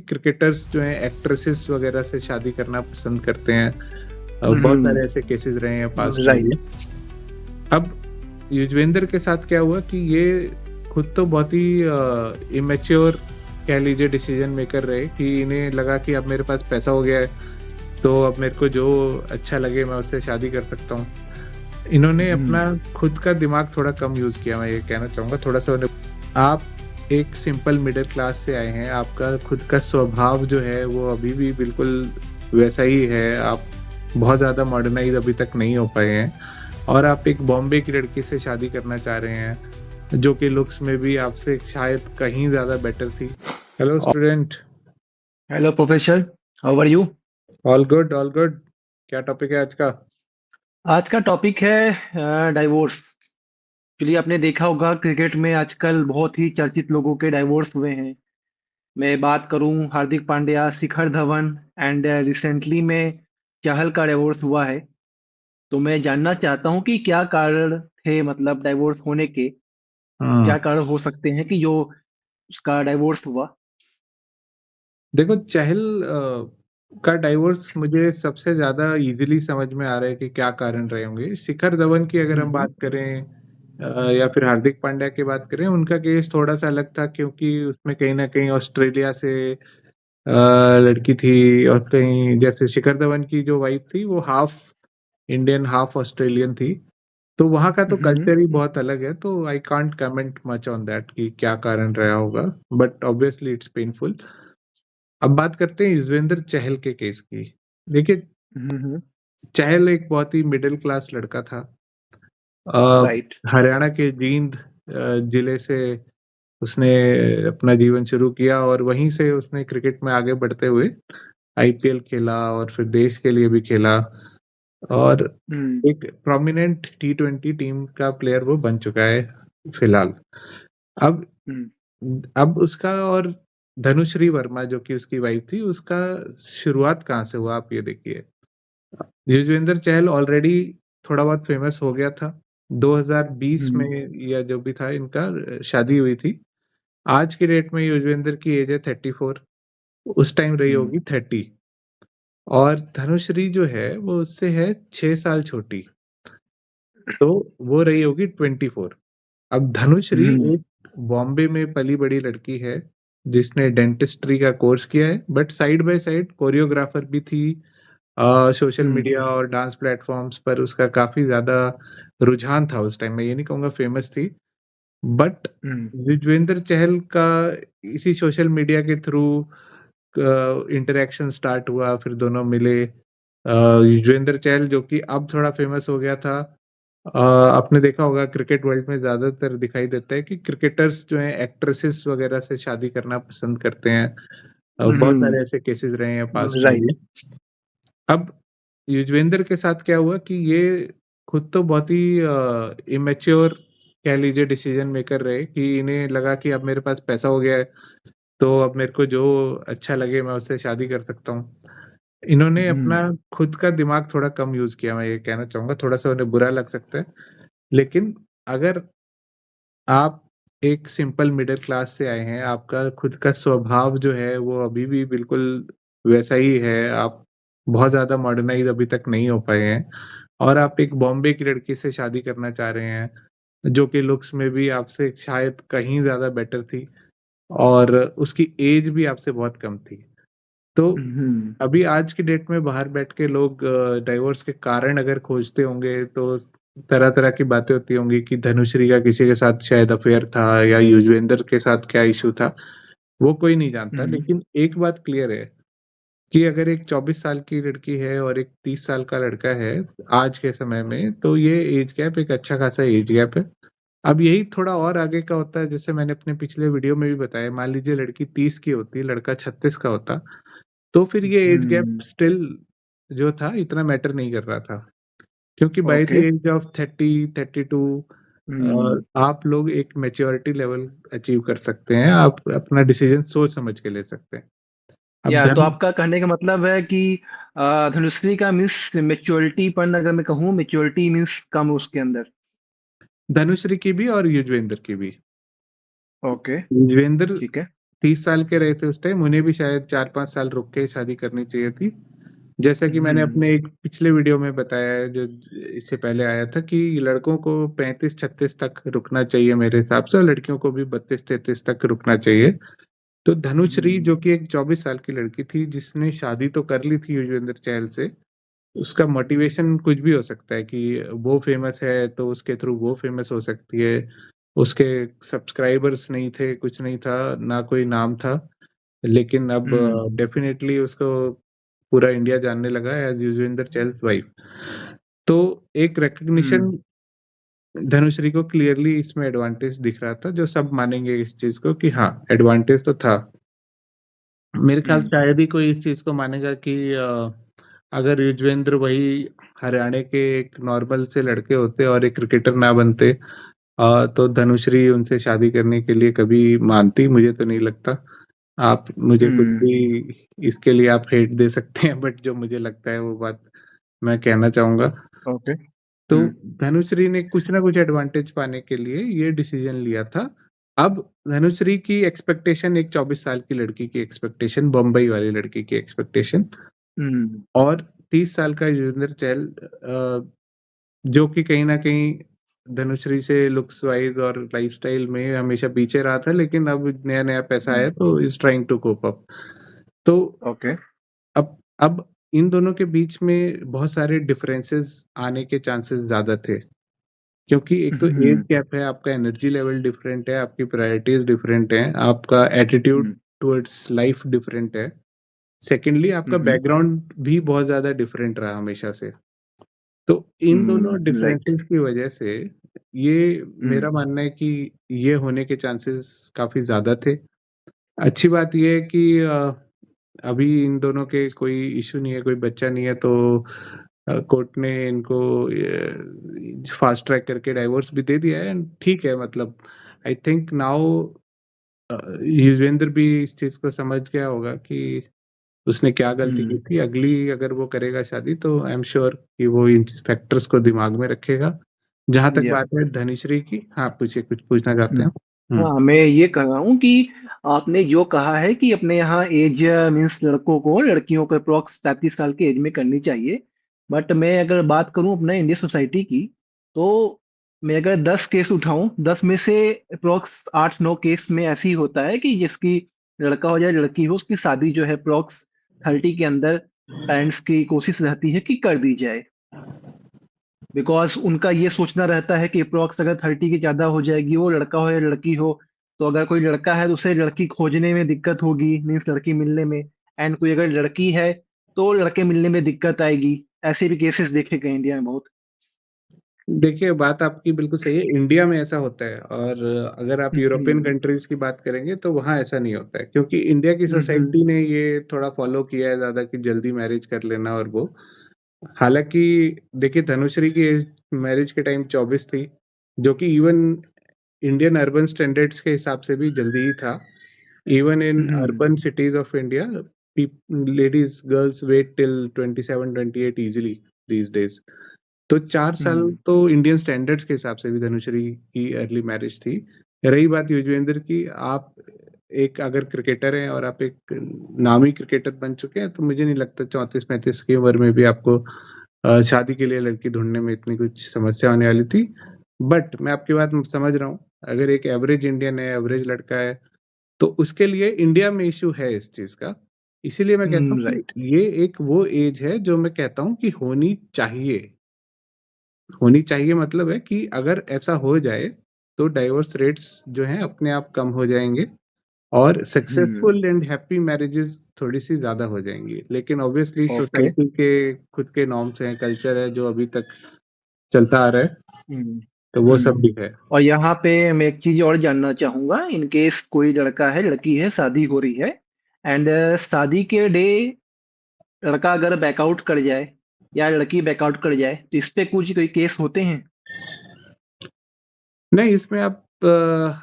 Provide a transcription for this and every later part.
Cricketers जो हैं actresses वगैरह से शादी करना पसंद करते हैं। बहुत सारे ऐसे केसेस रहे हैं पास्ट में भी। राइट। अब युजवेंद्र के साथ क्या हुआ कि ये खुद तो बहुत ही इमेच्योर कह लीजिए डिसीजन मेकर रहे कि इन्हें लगा कि अब मेरे पास पैसा हो गया है, तो अब मेरे को जो अच्छा लगे मैं उससे शादी कर सकता हूँ। इन्होंने अपना खुद का दिमाग थोड़ा कम यूज किया, मैं ये कहना चाहूँगा। थोड़ा सा आप एक सिंपल मिडिल क्लास से आए हैं, आपका खुद का स्वभाव जो है वो अभी भी बिल्कुल वैसा ही है। आप बहुत ज़्यादा मॉडर्नाइज अभी तक नहीं हो पाए हैं और आप एक बॉम्बे की लड़की से शादी करना चाह रहे हैं जो कि लुक्स में भी आपसे शायद कहीं ज़्यादा बेटर थी। Hello student. Hello professor, how are you? All good, all good. क्या टॉपिक है आज का? आज का टॉपिक है डाइवोर्स। चलिए, आपने देखा होगा क्रिकेट में आजकल बहुत ही चर्चित लोगों के डाइवोर्स हुए हैं। मैं बात करूं हार्दिक पांड्या, शिखर धवन एंड रिसेंटली में चहल का डाइवोर्स हुआ है। तो मैं जानना चाहता हूं कि क्या कारण थे, मतलब डाइवोर्स होने के क्या कारण हो सकते हैं कि जो उसका डाइवोर्स हुआ। देखो, चहल का डाइवोर्स मुझे सबसे ज्यादा इजीली समझ में आ रहा है कि क्या कारण रहे होंगे। शिखर धवन की अगर हम हम्म। बात करें या फिर हार्दिक पांड्या की बात करें, उनका केस थोड़ा सा अलग था क्योंकि उसमें कहीं ना कहीं ऑस्ट्रेलिया से लड़की थी, और कहीं जैसे शिखर धवन की जो वाइफ थी वो हाफ इंडियन हाफ ऑस्ट्रेलियन थी। तो वहाँ का तो हम्म। कल्चर ही बहुत अलग है, तो I can't comment much on that कि क्या कारण रहा होगा, बट ऑब्वियसली इट्स पेनफुल। अब बात करते हैं युजवेंद्र चहल के केस की। देखिए, हम्म। चहल एक बहुत ही मिडिल क्लास लड़का था। राइट। हरियाणा के जींद जिले से उसने अपना जीवन शुरू किया और वहीं से उसने क्रिकेट में आगे बढ़ते हुए आईपीएल खेला और फिर देश के लिए भी खेला, और हम्म। एक प्रोमिनेंट टी20 टीम का प्लेयर वो बन चुका है फिलहाल। अब हम्म। अब उसका और धनुश्री वर्मा जो कि उसकी वाइफ थी, उसका शुरुआत कहाँ से हुआ आप ये देखिए। युजवेंद्र चहल ऑलरेडी थोड़ा बहुत फेमस हो गया था 2020 में, हम्म। या जो भी था इनका शादी हुई थी। आज की डेट में युजवेंद्र की एज है 34, उस टाइम रही हम्म। होगी 30। और धनुश्री जो है वो उससे है 6 साल छोटी, तो वो रही होगी 24। अब धनुश्री हम्म। एक बॉम्बे में पली बड़ी लड़की है जिसने डेंटिस्ट्री का कोर्स किया है, but side by side choreographer भी थी। सोशल हम्म। मीडिया और डांस प्लेटफॉर्म्स पर उसका काफी ज्यादा रुझान था उस टाइम। मैं ये नहीं कहूंगा फेमस थी, बट हम्म। युजवेंद्र चहल का इसी सोशल मीडिया के थ्रू इंटरेक्शन स्टार्ट हुआ, फिर दोनों मिले। युजवेंद्र चहल जो कि अब थोड़ा फेमस हो गया था। आपने देखा होगा क्रिकेट वर्ल्ड में ज्यादातर दिखाई देता है कि क्रिकेटर्स जो हैं एक्ट्रेसेस वगैरह से शादी करना पसंद करते हैं। बहुत हम्म। सारे ऐसे केसेस रहे हैं पास्ट में भी। राइट। अब युजवेंद्र के साथ क्या हुआ कि ये खुद तो बहुत ही इमेच्योर कह लीजिए डिसीजन मेकर रहे कि इन्हें लगा कि अब मेरे पास पैसा हो गया है, तो अब मेरे को जो अच्छा लगे मैं उससे शादी कर सकता हूँ। इन्होंने अपना हम्म। खुद का दिमाग थोड़ा कम यूज किया, मैं ये कहना चाहूंगा। थोड़ा सा उन्हें बुरा लग सकता है, लेकिन अगर आप एक सिंपल मिडिल क्लास से आए हैं, आपका खुद का स्वभाव जो है वो अभी भी बिल्कुल वैसा ही है। आप बहुत ज्यादा मॉडर्नाइज अभी तक नहीं हो पाए हैं और आप एक बॉम्बे की लड़की से शादी करना चाह रहे हैं जो कि लुक्स में भी आपसे शायद कहीं ज्यादा बेटर थी, और उसकी एज भी आपसे बहुत कम थी। तो हम्म। अभी आज की डेट में बाहर बैठ के लोग डाइवोर्स के कारण अगर खोजते होंगे तो तरह तरह की बातें होती होंगी कि धनुश्री का किसी के साथ शायद अफेयर था या युजवेंद्र के साथ क्या इशू था, वो कोई नहीं जानता। हम्म। लेकिन एक बात क्लियर है कि अगर एक 24 साल की लड़की है और एक 30 साल का लड़का है आज के समय में, तो ये एज गैप एक अच्छा खासा एज गैप है। अब यही थोड़ा और आगे का होता है, जैसे मैंने अपने पिछले वीडियो में भी बताया, मान लीजिए लड़की 30 की होती, लड़का 36 का होता, तो फिर ये एज गैप हम्म। स्टिल जो था इतना मैटर नहीं कर रहा था, क्योंकि by the okay. Age of 30-32 hmm. आप लोग एक मेच्योरिटी लेवल अचीव कर सकते हैं, आप अपना डिसीजन सोच समझ के ले सकते हैं। अब या तो धन आपका कहने का मतलब है कि धनुश्री का मीन्स मेच्योरिटी, पर अगर मैं कहूँ मेच्योरिटी मीन्स कम उसके अंदर। धनुश्री की भी और युजवेंद्र की भी। ओके। युजवेंद्र ठीक है। 30 साल के रहे थे उस टाइम, उन्हें भी शायद 4-5 साल रुक के शादी करनी चाहिए थी। जैसा कि मैंने हम्म अपने एक पिछले वीडियो में बताया है, जो इससे पहले आया था, कि लड़कों को 35-36 तक रुकना चाहिए मेरे हिसाब से, और लड़कियों को भी 32-33 तक रुकना चाहिए। तो धनुश्री, हम्म जो कि एक 24 साल की लड़की थी, जिसने शादी तो कर ली थी युजवेंद्र चहल से, उसका मोटिवेशन कुछ भी हो सकता है कि वो फेमस है तो उसके थ्रू वो फेमस हो सकती है। उसके सब्सक्राइबर्स नहीं थे, कुछ नहीं था, ना कोई नाम था, लेकिन अब हम्म डेफिनेटली उसको पूरा इंडिया जानने लगा एज युजवेंद्र चहल्स वाइफ। तो एक रिकग्निशन हम्म धनुश्री को क्लियरली इसमें एडवांटेज दिख रहा था, जो सब मानेंगे इस चीज को कि हाँ, एडवांटेज तो था। मेरे ख्याल से हम्म शायद ही कोई इस चीज को मानेगा कि अगर युजवेंद्र वही हरियाणा के एक नॉर्मल से लड़के होते और एक क्रिकेटर ना बनते, तो धनुश्री उनसे शादी करने के लिए कभी मानती, मुझे तो नहीं लगता। आप मुझे कुछ हम्म भी इसके लिए आप हेट दे सकते हैं, बट जो मुझे लगता है वो बात मैं कहना चाहूंगा। ओके तो धनुश्री ने कुछ ना कुछ एडवांटेज पाने के लिए ये डिसीजन लिया था। अब धनुश्री की एक्सपेक्टेशन एक 24 साल की लड़की की एक्सपेक्टेशन, बम्बई वाली लड़की की एक्सपेक्टेशन, हम्म और 30 साल का युजवेंद्र चहल, जो कि कहीं ना कहीं धनुश्री से लुक्स वाइज और लाइफस्टाइल में हमेशा पीछे रहा था, लेकिन अब नया नया पैसा आया तो is trying to cope up. तो ओके अब इन दोनों के बीच में बहुत सारे डिफरेंसेस आने के चांसेस ज्यादा थे, क्योंकि एक तो एज हम्म गैप है, आपका एनर्जी लेवल डिफरेंट है, आपकी प्रायोरिटीज डिफरेंट हैं, आपका एटीट्यूड हम्म टुवर्ड्स लाइफ डिफरेंट है। सेकेंडली, आपका बैकग्राउंड भी बहुत ज्यादा डिफरेंट रहा हमेशा से। तो इन दोनों राइट डिफरेंसेस की वजह से ये, हम्म मेरा मानना है कि ये होने के चांसेस काफी ज्यादा थे। अच्छी बात ये है कि अभी इन दोनों के कोई इशू नहीं है, कोई बच्चा नहीं है, तो कोर्ट ने इनको फास्ट ट्रैक करके डाइवोर्स भी दे दिया है। एंड ठीक है, मतलब आई थिंक नाउ युजवेंद्र भी इस चीज को समझ गया होगा कि उसने क्या गलती की थी। अगली अगर वो करेगा शादी, तो आई एम श्योर कि वो इन फैक्टर्स को दिमाग में रखेगा। जहां तक या बात है धनिश्री की, हाँ, पूछिए, कुछ पूछना चाहते हैं? हाँ मैं ये कह रहा हूँ कि आपने जो कहा है कि अपने यहाँ एज मीन्स लड़कों को लड़कियों को अप्रोक्स 35 साल की एज में करनी चाहिए। बट मैं अगर बात करूँ अपने इंडियन सोसाइटी की, तो मैं अगर 10 केस उठाऊं, 10 में से अप्रोक्स 8-9 केस में ऐसी होता है कि जिसकी लड़का हो या लड़की हो, उसकी शादी जो है अप्रोक्स 30 के अंदर पेरेंट्स की कोशिश रहती है कि कर दी जाए। बिकॉज उनका ये सोचना रहता है कि अप्रोक्स अगर 30 की ज्यादा हो जाएगी, वो लड़का हो या लड़की हो, तो अगर कोई लड़का है तो उसे लड़की खोजने में दिक्कत होगी, मीन्स लड़की मिलने में। एंड कोई अगर लड़की है तो लड़के मिलने में दिक्कत आएगी। ऐसे भी केसेस देखे गए इंडिया में बहुत। देखिए, बात आपकी बिल्कुल सही है, इंडिया में ऐसा होता है, और अगर आप यूरोपियन हम्म कंट्रीज की बात करेंगे तो वहाँ ऐसा नहीं होता है, क्योंकि इंडिया की हम्म सोसाइटी ने ये थोड़ा फॉलो किया है ज्यादा, कि जल्दी मैरिज कर लेना और वो। हालांकि देखिए, धनुश्री की एज मैरिज के टाइम 24 थी, जो कि इवन इंडियन अर्बन स्टैंडर्ड्स के हिसाब से भी जल्दी ही था। Even in hmm urban cities of India, ladies girls wait till 27-28 easily these days. तो 4 साल हम्म तो इंडियन स्टैंडर्ड्स के हिसाब से भी धनुश्री की अर्ली मैरिज थी। रही बात युजवेंद्र की, आप एक अगर क्रिकेटर हैं और आप एक नामी क्रिकेटर बन चुके हैं, तो मुझे नहीं लगता 34-35 की उम्र में भी आपको शादी के लिए लड़की ढूंढने में इतनी कुछ समस्या होने वाली थी। बट मैं आपकी बात समझ रहा हूँ, अगर एक एवरेज इंडियन है, एवरेज लड़का है, तो उसके लिए इंडिया में इश्यू है इस चीज का। इसीलिए मैं कहता हूँ कि राइट ये एक वो एज है जो मैं कहता हूँ कि होनी चाहिए, मतलब है कि अगर ऐसा हो जाए तो डाइवोर्स रेट्स जो हैं अपने आप कम हो जाएंगे, और हम्म सक्सेसफुल एंड हैप्पी मैरिजेस थोड़ी सी ज्यादा हो जाएंगी। लेकिन ऑब्वियसली ओके सोसाइटी के खुद के नॉर्म्स हैं, कल्चर है जो अभी तक चलता आ रहा है, हम्म तो वो सब हम्म भी है। और यहाँ पे मैं एक चीज और जानना चाहूंगा, इन केस कोई लड़का है लड़की है, शादी हो रही है, एंड शादी के डे लड़का अगर बैकआउट कर जाए या लड़की बैकआउट कर जाए, तो इस पे कुछ कोई केस होते हैं? नहीं, इसमें आप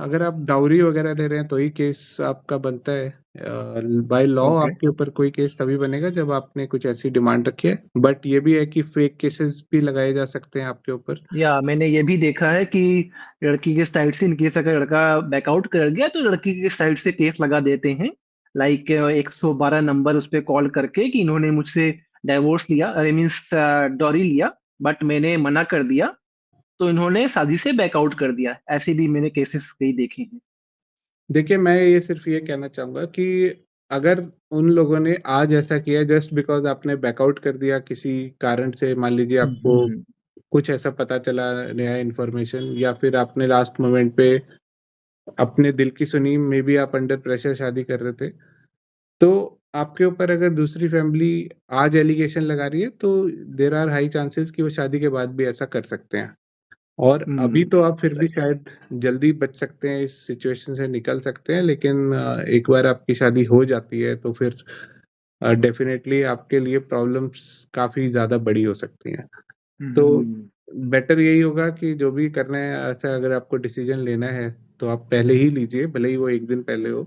अगर आप डाउरी वगैरह ले रहे हैं तो ही केस आपका बनता है। By law okay. आपके ऊपर कोई केस तभी बनेगा जब आपने कुछ ऐसी डिमांड रखी है, बट ये भी है कि फेक केसेस भी लगाए जा सकते हैं आपके ऊपर। या मैंने ये भी देखा है कि लड़की के साइड से इनकेस अगर लड़का बैकआउट कर गया तो लड़की के साइड से केस लगा देते हैं। लाइक 112 नंबर उस पे कॉल करके कि इन्होंने मुझसे डाइवोर्स लिया, अरे मीन्स डॉरी लिया, बट मैंने मना कर दिया, तो इन्होंने शादी से बैकआउट कर दिया। ऐसे भी मैंने केसेस कई देखे हैं। देखिए, मैं ये सिर्फ ये कहना चाहूँगा कि अगर उन लोगों ने आज ऐसा किया जस्ट बिकॉज़ आपने बैकआउट कर दिया किसी कारण से, मान लीजिए आपको हम्म। कुछ ऐसा पता चला, नया इन्फॉर्मेशन, या फिर आपने लास्ट मोमेंट पे अपने दिल की सुनी, मे बी आप अंडर प्रेशर शादी कर रहे थे। तो आपके ऊपर अगर दूसरी फैमिली आज एलिगेशन लगा रही है, तो देयर आर हाई चांसेस कि वो शादी के बाद भी ऐसा कर सकते हैं। और अभी तो आप फिर भी राइट। शायद जल्दी बच सकते हैं, इस सिचुएशन से निकल सकते हैं, लेकिन एक बार आपकी शादी हो जाती है तो फिर डेफ़िनेटली आपके लिए प्रॉब्लम्स काफ़ी ज़्यादा बड़ी हो सकती हैं। तो हम्म। बेटर यही होगा कि जो भी करना है, ऐसा अगर आपको डिसीज़न लेना है, तो आप पहले ही लीजिए, भले ही वो 1 दिन पहले हो।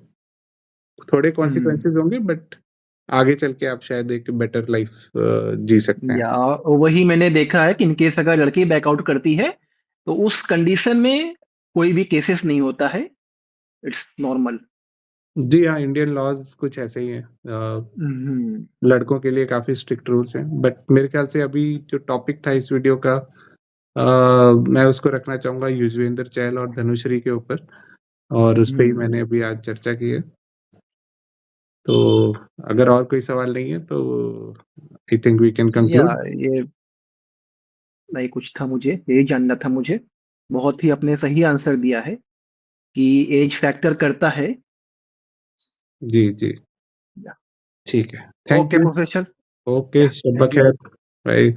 थोड़े हम्म। कॉन्सिक्वेंसेज़ होंगे, बट आगे चल के आप शायद एक बेटर लाइफ़ जी सकते हैं। या वही मैंने देखा है कि इनकेस अगर लड़की बैकआउट करती है तो उस कंडीशन में कोई भी केसेस नहीं होता है। It's normal. जी हाँ, इंडियन लॉज़ कुछ ऐसे ही हैं। हम्म। लड़कों के लिए काफ़ी स्ट्रिक्ट रूल्स हैं, बट मेरे ख्याल से अभी जो टॉपिक था इस वीडियो का, मैं उसको रखना चाहूँगा युज़वेंद्र चहल और धनुश्री के ऊपर, और उस पे ही हम्म। मैंने अभी आज चर्चा की है। तो अगर और कोई सवाल नहीं है तो आई थिंक वी कैन या कंक्लूड। ये नहीं कुछ था, मुझे यही जानना था मुझे। बहुत ही आपने सही आंसर दिया है कि एज फैक्टर करता है। जी, जी। ठीक है। Thank okay you. Professor. Okay, या शब्बा थैंक यू। खैर। बाय।